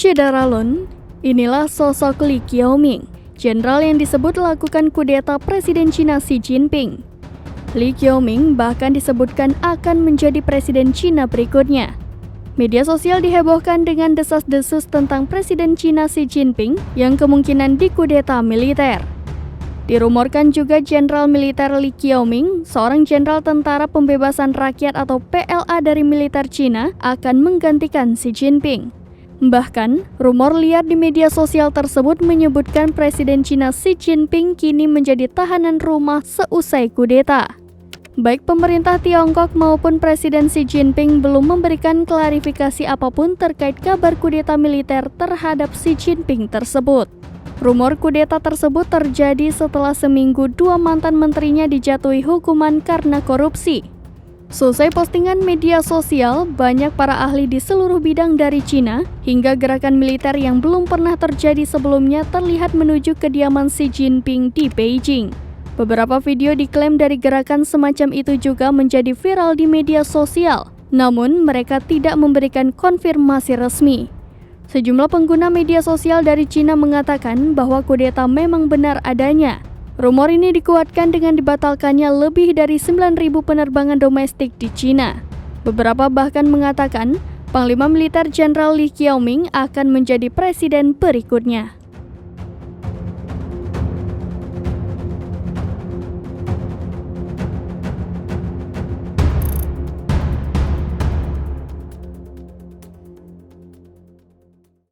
Syederalun, inilah sosok Li Qiaoming, jenderal yang disebut lakukan kudeta Presiden Cina Xi Jinping. Li Qiaoming bahkan disebutkan akan menjadi Presiden Cina berikutnya. Media sosial dihebohkan dengan desas-desus tentang Presiden Cina Xi Jinping yang kemungkinan dikudeta militer. Dirumorkan juga Jenderal Militer Li Qiaoming, seorang jenderal tentara pembebasan rakyat atau PLA dari militer Cina, akan menggantikan Xi Jinping. Bahkan, rumor liar di media sosial tersebut menyebutkan Presiden Cina Xi Jinping kini menjadi tahanan rumah seusai kudeta. Baik pemerintah Tiongkok maupun Presiden Xi Jinping belum memberikan klarifikasi apapun terkait kabar kudeta militer terhadap Xi Jinping tersebut. Rumor kudeta tersebut terjadi setelah seminggu dua mantan menterinya dijatuhi hukuman karena korupsi. Selesai postingan media sosial, banyak para ahli di seluruh bidang dari Cina hingga gerakan militer yang belum pernah terjadi sebelumnya terlihat menuju kediaman Xi Jinping di Beijing. Beberapa video diklaim dari gerakan semacam itu juga menjadi viral di media sosial, namun mereka tidak memberikan konfirmasi resmi. Sejumlah pengguna media sosial dari Cina mengatakan bahwa kudeta memang benar adanya. Rumor ini dikuatkan dengan dibatalkannya lebih dari 9.000 penerbangan domestik di Cina. Beberapa bahkan mengatakan Panglima Militer Jenderal Li Qiaoming akan menjadi presiden berikutnya.